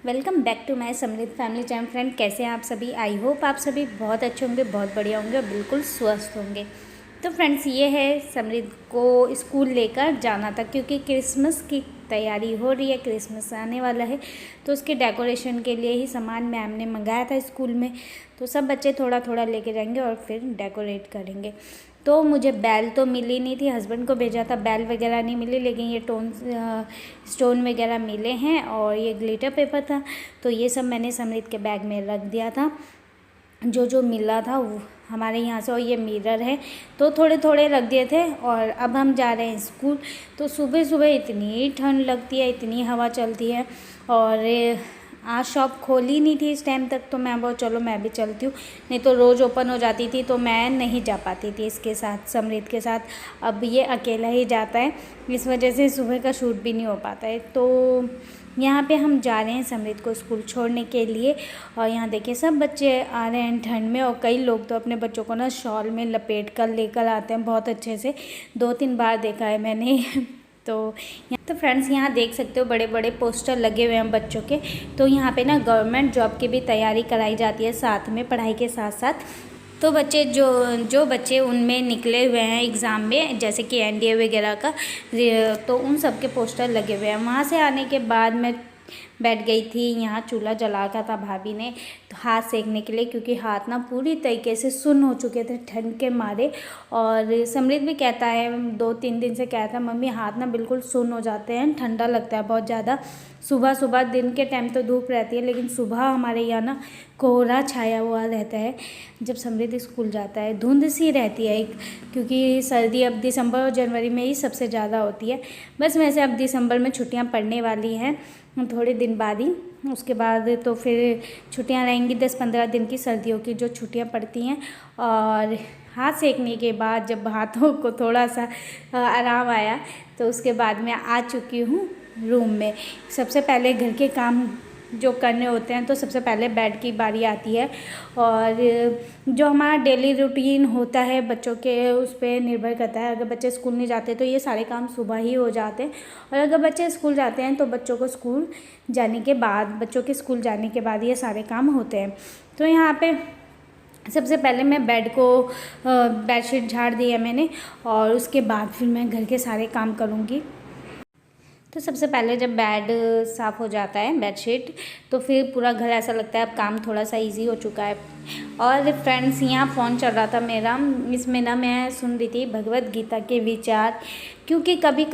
Welcome back to my समृद्ध family channel. Friend, कैसे हैं आप सभी? आई होप आप सभी बहुत अच्छे होंगे, बहुत बढ़िया होंगे और बिल्कुल स्वस्थ होंगे। तो फ्रेंड्स, ये है समृद्ध को स्कूल लेकर जाना था क्योंकि क्रिसमस की तैयारी हो रही है, क्रिसमस आने वाला है। तो उसके डेकोरेशन के लिए ही सामान मैम ने मंगाया था स्कूल में। तो सब बच्चे थोड़ा थोड़ा लेके जाएंगे और फिर डेकोरेट करेंगे। तो मुझे बैल तो मिली नहीं थी, हस्बैंड को भेजा था, बैल वगैरह नहीं मिली, लेकिन ये स्टोन वगैरह मिले हैं और ये ग्लिटर पेपर था। तो ये सब मैंने समृद्ध के बैग में रख दिया था, जो जो मिला था वो हमारे यहाँ से। और ये मिरर है तो थोड़े थोड़े रख दिए थे। और अब हम जा रहे हैं स्कूल। तो सुबह सुबह इतनी ठंड लगती है, इतनी हवा चलती है। और आज शॉप खोली नहीं थी इस टाइम तक, तो मैं बोला चलो मैं भी चलती हूँ, नहीं तो रोज़ ओपन हो जाती थी तो मैं नहीं जा पाती थी इसके साथ, समृद्ध के साथ। अब ये अकेला ही जाता है, इस वजह से सुबह का शूट भी नहीं हो पाता है। तो यहाँ पे हम जा रहे हैं समृद्ध को स्कूल छोड़ने के लिए। और यहाँ देखिए सब बच्चे आ रहे हैं ठंड में, और कई लोग तो अपने बच्चों को ना शॉल में लपेट कर लेकर आते हैं बहुत अच्छे से। 2-3 बार देखा है मैंने। तो फ्रेंड्स, यहाँ देख सकते हो बड़े बड़े पोस्टर लगे हुए हैं बच्चों के। तो यहाँ पे ना गवर्नमेंट जॉब की भी तैयारी कराई जाती है साथ में, पढ़ाई के साथ साथ। तो बच्चे जो बच्चे उनमें निकले हुए हैं एग्ज़ाम में, जैसे कि एनडीए वगैरह का, तो उन सब के पोस्टर लगे हुए हैं। वहाँ से आने के बाद मैं बैठ गई थी, यहाँ चूल्हा जला रखा था भाभी ने तो हाथ सेकने के लिए, क्योंकि हाथ ना पूरी तरीके से सुन्न हो चुके थे ठंड के मारे। और समृद्ध भी कहता है, 2-3 दिन से कहता है मम्मी हाथ ना बिल्कुल सुन्न हो जाते हैं, ठंडा लगता है बहुत ज़्यादा। सुबह सुबह दिन के टाइम तो धूप रहती है, लेकिन सुबह हमारे यहाँ ना कोहरा छाया हुआ रहता है जब समृद्ध स्कूल जाता है, धुंध सी रहती है एक, क्योंकि सर्दी अब दिसंबर और जनवरी में ही सबसे ज़्यादा होती है। बस वैसे अब दिसंबर में छुट्टियाँ पड़ने वाली हैं थोड़े दिन बाद ही, उसके बाद तो फिर छुट्टियां रहेंगी 10-15 दिन की, सर्दियों की जो छुट्टियां पड़ती हैं। और हाथ सेकने के बाद जब हाथों को थोड़ा सा आराम आया, तो उसके बाद मैं आ चुकी हूँ रूम में। सबसे पहले घर के काम जो करने होते हैं, तो सबसे पहले बेड की बारी आती है। और जो हमारा डेली रूटीन होता है बच्चों के, उस पर निर्भर करता है। अगर बच्चे स्कूल नहीं जाते तो ये सारे काम सुबह ही हो जाते हैं, और अगर बच्चे स्कूल जाते हैं तो बच्चों के स्कूल जाने के बाद ये सारे काम होते हैं। तो यहाँ पे सबसे पहले मैं बेडशीट झाड़ दी है मैंने, और उसके बाद फिर मैं घर के सारे काम करूँगी। तो सबसे पहले जब बेड साफ़ हो जाता है, बेडशीट, तो फिर पूरा घर ऐसा लगता है अब काम थोड़ा सा इजी हो चुका है। और फ्रेंड्स, यहाँ फ़ोन चल रहा था मेरा, इसमें ना मैं सुन रही थी भगवत गीता के विचार। क्योंकि कभी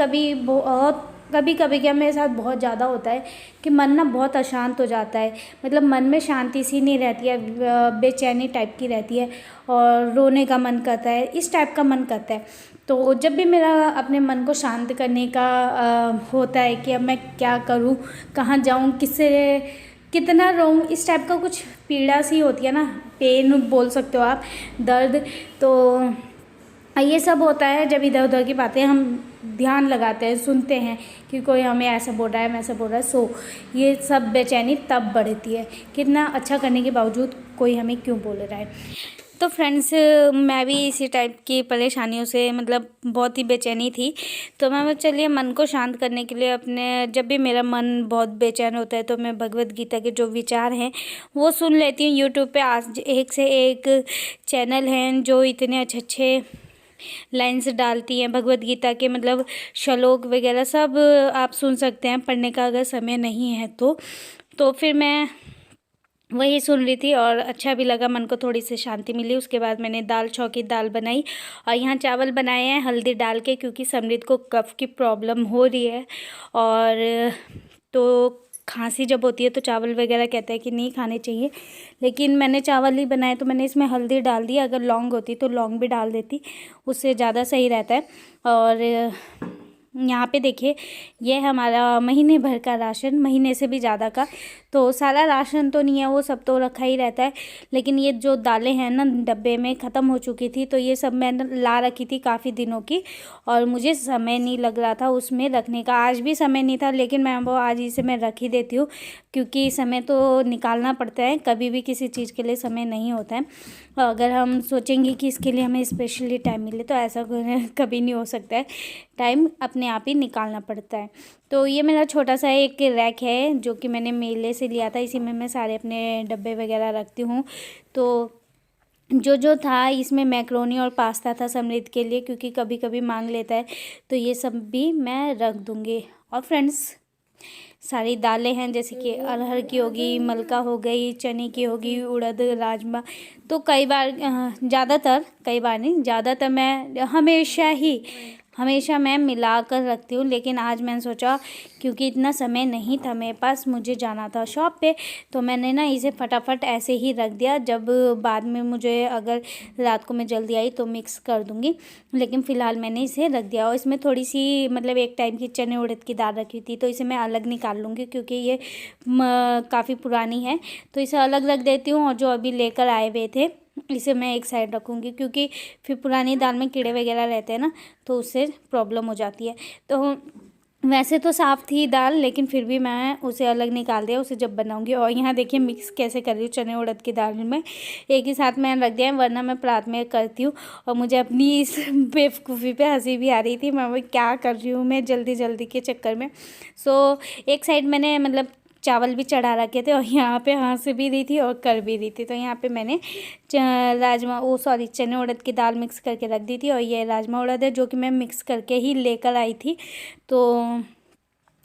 कभी क्या मेरे साथ बहुत ज़्यादा होता है कि मन ना बहुत अशांत हो जाता है, मतलब मन में शांति सी नहीं रहती है, बेचैनी टाइप की रहती है, और रोने का मन करता है, इस टाइप का मन करता है। तो जब भी मेरा अपने मन को शांत करने का होता है कि अब मैं क्या करूं, कहाँ जाऊं, किससे कितना रोऊं, इस टाइप का कुछ पीड़ा सी होती है ना, पेन बोल सकते हो आप, दर्द। तो ये सब होता है जब इधर उधर की बातें हम ध्यान लगाते हैं, सुनते हैं कि कोई हमें ऐसा बोल रहा है, वैसा बोल रहा है। सो ये सब बेचैनी तब बढ़ती है, कितना अच्छा करने के बावजूद कोई हमें क्यों बोल रहा है। तो फ्रेंड्स, मैं भी इसी टाइप की परेशानियों से मतलब बहुत ही बेचैनी थी। तो मैं चलिए मन को शांत करने के लिए अपने, जब भी मेरा मन बहुत बेचैन होता है तो मैं भगवत गीता के जो विचार हैं वो सुन लेती हूँ। यूट्यूब पे आज एक से एक चैनल हैं जो इतने अच्छे अच्छे लाइन्स डालती हैं भगवत गीता के, मतलब श्लोक वगैरह सब आप सुन सकते हैं पढ़ने का अगर समय नहीं है तो फिर मैं वही सुन रही थी और अच्छा भी लगा, मन को थोड़ी सी शांति मिली। उसके बाद मैंने दाल छौकी दाल बनाई, और यहाँ चावल बनाए हैं हल्दी डाल के, क्योंकि समृद्ध को कफ की प्रॉब्लम हो रही है। और तो खांसी जब होती है तो चावल वगैरह कहते हैं कि नहीं खाने चाहिए, लेकिन मैंने चावल ही बनाए तो मैंने इसमें हल्दी डाल दी। अगर लौंग होती तो लौंग भी डाल देती, उससे ज़्यादा सही रहता है। और यहाँ पे देखिए, ये हमारा महीने भर का राशन, महीने से भी ज़्यादा का। तो सारा राशन तो नहीं है, वो सब तो रखा ही रहता है, लेकिन ये जो दालें हैं ना डब्बे में ख़त्म हो चुकी थी, तो ये सब मैंने ला रखी थी काफ़ी दिनों की, और मुझे समय नहीं लग रहा था उसमें रखने का। आज भी समय नहीं था, लेकिन मैं वो आज इसे मैं रख ही देती हूँ, क्योंकि समय तो निकालना पड़ता है, कभी भी किसी चीज़ के लिए समय नहीं होता है। अगर हम सोचेंगे कि इसके लिए हमें स्पेशली टाइम मिले तो ऐसा कभी नहीं हो सकता है। टाइम अपने आप ही निकालना पड़ता है। तो ये मेरा छोटा सा एक रैक है जो कि मैंने मेले से लिया था। इसी में मैं सारे अपने डब्बे वगैरह रखती हूँ। तो जो था इसमें मैक्रोनी और पास्ता था समृद्ध के लिए, क्योंकि कभी कभी मांग लेता है। तो ये सब भी मैं रख दूँगी। और फ्रेंड्स, सारी दालें हैं, जैसे कि अरहर की होगी, मलका हो गई, चने की होगी, उड़द, राजमा। तो कई बार ज़्यादातर, कई बार नहीं, ज़्यादातर मैं हमेशा मैं मिला कर रखती हूँ। लेकिन आज मैंने सोचा, क्योंकि इतना समय नहीं था मेरे पास, मुझे जाना था शॉप पे, तो मैंने ना इसे फटाफट ऐसे ही रख दिया। जब बाद में मुझे अगर रात को मैं जल्दी आई तो मिक्स कर दूँगी, लेकिन फ़िलहाल मैंने इसे रख दिया। और इसमें थोड़ी सी मतलब एक टाइम की चने उड़द की दाल रखी थी, तो इसे मैं अलग निकाल लूँगी, क्योंकि ये काफ़ी पुरानी है। तो इसे अलग रख देती हूँ, और जो अभी लेकर आए हुए थे इसे मैं एक साइड रखूँगी, क्योंकि फिर पुरानी दाल में कीड़े वगैरह रहते हैं ना, तो उससे प्रॉब्लम हो जाती है। तो वैसे तो साफ़ थी दाल, लेकिन फिर भी मैं उसे अलग निकाल दिया, उसे जब बनाऊंगी। और यहाँ देखिए मिक्स कैसे कर रही हूँ चने उड़द की दाल में, एक ही साथ मैंने रख दिया है, वरना मैं परात में करती हूँ। और मुझे अपनी इस बेवकूफ़ी पे हंसी भी आ रही थी, मैं वो क्या कर रही हूँ मैं जल्दी जल्दी के चक्कर में। एक साइड मैंने मतलब चावल भी चढ़ा रखे थे, और यहाँ पे हंस भी रही थी और कर भी रही थी। तो यहाँ पे मैंने चने उड़द की दाल मिक्स करके रख दी थी। और ये राजमा उड़द है जो कि मैं मिक्स करके ही लेकर आई थी। तो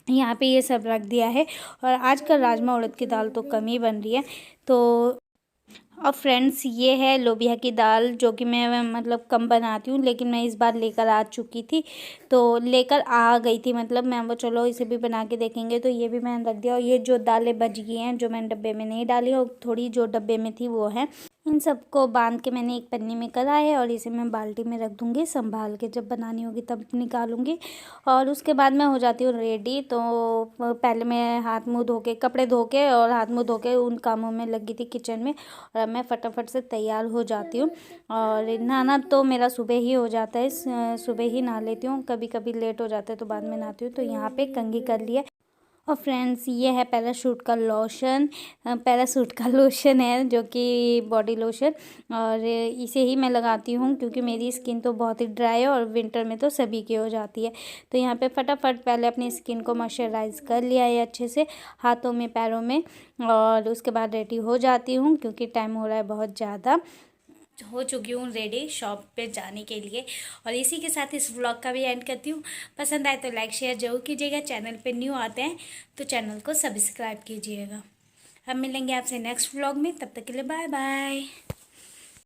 यहाँ पे ये सब रख दिया है। और आजकल राजमा उड़द की दाल तो कम ही बन रही है। तो और फ्रेंड्स, ये है लोबिया की दाल, जो कि मैं मतलब कम बनाती हूँ, लेकिन मैं इस बार लेकर आ चुकी थी। तो लेकर आ गई थी, मतलब मैं वो चलो इसे भी बना के देखेंगे। तो ये भी मैंने रख दिया। और ये जो दालें बच गई हैं, जो मैंने डब्बे में नहीं डाली, और थोड़ी जो डब्बे में थी वो है, इन सबको बांध के मैंने एक पन्नी में करा है। और इसे मैं बाल्टी में रख दूँगी संभाल के, जब बनानी होगी तब निकालूंगी। और उसके बाद मैं हो जाती हूँ रेडी। तो पहले मैं हाथ मुँह धो के, कपड़े धो के और हाथ मुँह धो के उन कामों में लगी थी किचन में। और अब मैं फटाफट से तैयार हो जाती हूँ। और नहाना तो मेरा सुबह ही हो जाता है, सुबह ही नहा लेती हूँ। कभी कभी लेट हो जाता है तो बाद में नहाती हूँ। तो यहाँ पे कंघी कर लिया। और फ्रेंड्स, ये है पैराशूट का लोशन है, जो कि बॉडी लोशन। और इसे ही मैं लगाती हूँ, क्योंकि मेरी स्किन तो बहुत ही ड्राई है, और विंटर में तो सभी की हो जाती है। तो यहाँ पे फटाफट पहले अपनी स्किन को मॉइस्चराइज कर लिया है अच्छे से, हाथों में, पैरों में। और उसके बाद रेडी हो जाती हूँ, क्योंकि टाइम हो रहा है बहुत ज़्यादा। हो चुकी हूँ रेडी शॉप पे जाने के लिए। और इसी के साथ इस व्लॉग का भी एंड करती हूँ। पसंद आए तो लाइक शेयर जरूर कीजिएगा। चैनल पे न्यू आते हैं तो चैनल को सब्सक्राइब कीजिएगा। अब मिलेंगे आपसे नेक्स्ट व्लॉग में, तब तक के लिए बाय बाय।